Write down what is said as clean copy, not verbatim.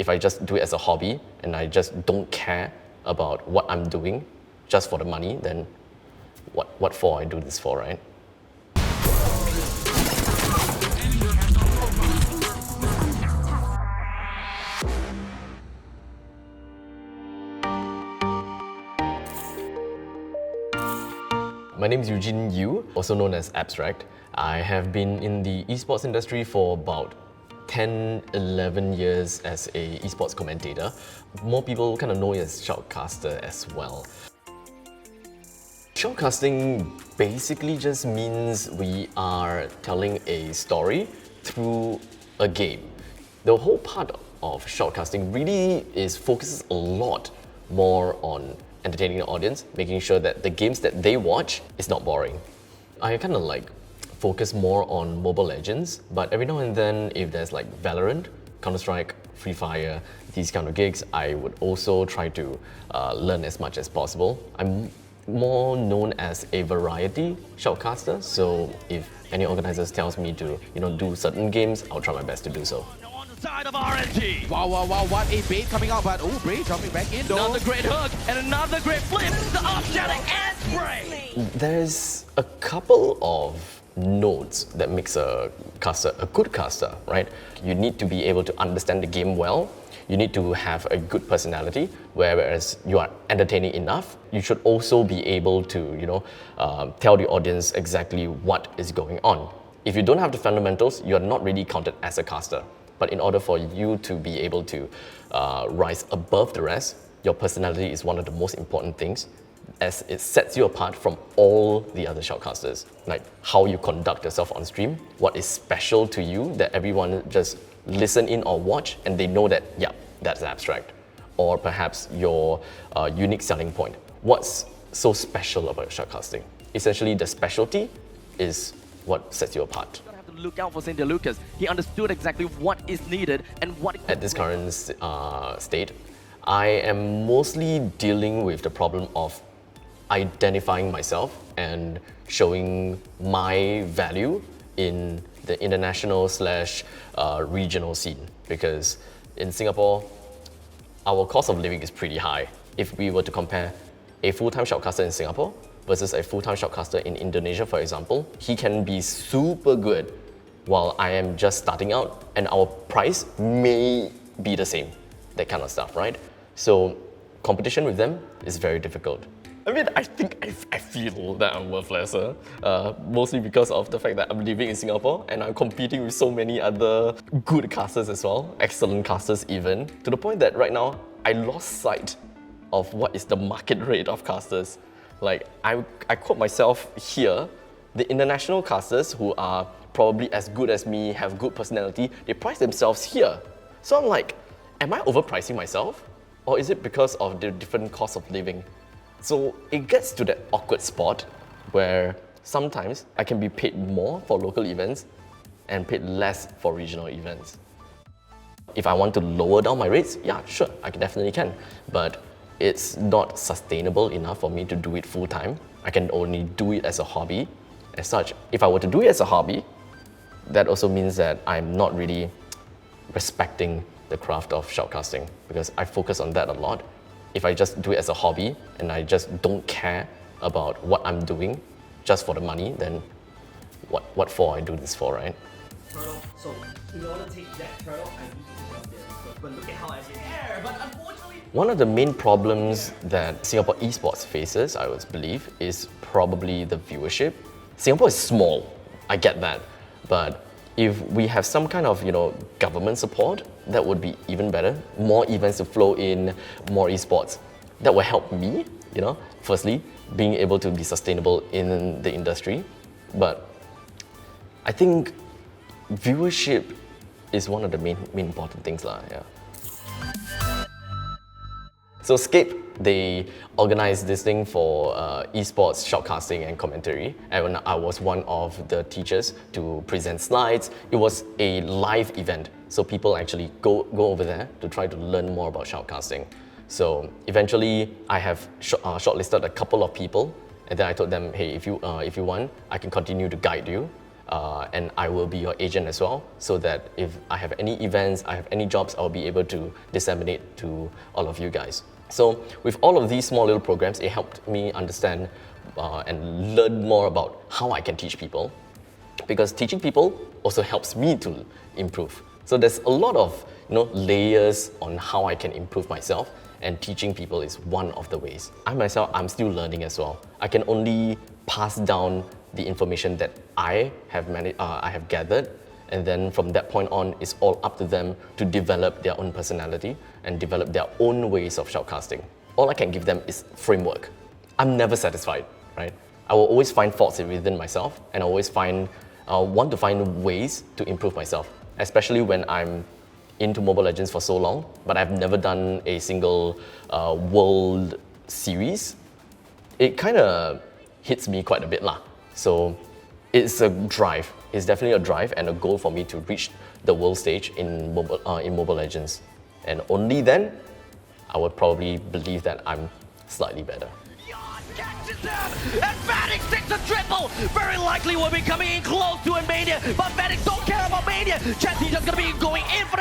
if I just do it as a hobby and I just don't care about what I'm doing just for the money, then what for I do this for, right? My name is Eugene Yu, also known as Abstract. I have been in the esports industry for about 10, 11 years as a esports commentator. More people kind of know me as shoutcaster as well. Shoutcasting basically just means we are telling a story through a game. The whole part of shoutcasting really focuses a lot more on entertaining the audience, making sure that the games that they watch is not boring. I kind of focus more on Mobile Legends, but every now and then if there's Valorant, Counter-Strike, Free Fire, these kind of gigs, I would also try to learn as much as possible. I'm more known as a variety shoutcaster, so if any organizers tells me to do certain games, I'll try my best to do so. Side of RNG. Wow, what a bait coming out, but oh, Bray jumping back in though. Another great hook and another great flip. The off-jetting and spray. There's a couple of nodes that makes a caster a good caster, right? You need to be able to understand the game well. You need to have a good personality, whereas you are entertaining enough. You should also be able to, tell the audience exactly what is going on. If you don't have the fundamentals, you're not really counted as a caster. But in order for you to be able to rise above the rest, your personality is one of the most important things, as it sets you apart from all the other shoutcasters. Like how you conduct yourself on stream, what is special to you that everyone just listen in or watch and they know that, yeah, that's Abstract. Or perhaps your unique selling point. What's so special about shoutcasting? Essentially, the specialty is what sets you apart. Look out for St. Lucas. He understood exactly what is needed and what... At this current state, I am mostly dealing with the problem of identifying myself and showing my value in the international / regional scene. Because in Singapore, our cost of living is pretty high. If we were to compare a full-time shoutcaster in Singapore versus a full-time shoutcaster in Indonesia, for example, he can be super good while I am just starting out, and our price may be the same, that kind of stuff, right? So competition with them is very difficult. I mean, I think I feel that I'm worthless, mostly because of the fact that I'm living in Singapore and I'm competing with so many other good casters as well, excellent casters even, to the point that right now I lost sight of what is the market rate of casters. Like, I quote myself here, the international casters who are probably as good as me, have good personality, they price themselves here. So I'm like, am I overpricing myself? Or is it because of the different cost of living? So it gets to that awkward spot where sometimes I can be paid more for local events and paid less for regional events. If I want to lower down my rates, yeah, sure, I definitely can. But it's not sustainable enough for me to do it full time. I can only do it as a hobby. As such, if I were to do it as a hobby, that also means that I'm not really respecting the craft of shoutcasting, because I focus on that a lot. If I just do it as a hobby and I just don't care about what I'm doing just for the money, then what for I do this for, right? Turtle. So in order to take that turtle, I need to jump there. But look at how I get air. But unfortunately, one of the main problems that Singapore esports faces, I would believe, is probably the viewership. Singapore is small, I get that. But if we have some kind of government support, that would be even better. More events to flow in, more esports. That will help me, firstly, being able to be sustainable in the industry. But I think viewership is one of the main important things, yeah. So Scape, they organized this thing for esports, shoutcasting and commentary, and I was one of the teachers to present slides. It was a live event, so people actually go over there to try to learn more about shoutcasting. So eventually, I have shortlisted a couple of people, and then I told them, hey, if you want, I can continue to guide you. and I will be your agent as well, so that if I have any events, I have any jobs, I'll be able to disseminate to all of you guys. So with all of these small little programs, it helped me understand and learn more about how I can teach people, because teaching people also helps me to improve. So there's a lot of layers on how I can improve myself, and teaching people is one of the ways. I myself, I'm still learning as well. I can only pass down the information that I have gathered, and then from that point on, it's all up to them to develop their own personality and develop their own ways of shoutcasting. All I can give them is framework. I'm never satisfied, right? I will always find faults within myself, and I always want to find ways to improve myself, especially when I'm into Mobile Legends for so long, but I've never done a single world series. It kind of hits me quite a bit lah. So it's a drive. It's definitely a drive and a goal for me to reach the world stage in Mobile Legends. And only then, I would probably believe that I'm slightly better. Catches him, and Fenix takes a triple. Very likely will be coming in close to a Mania, but Fenix don't care about Mania. Chetty just gonna be going in for the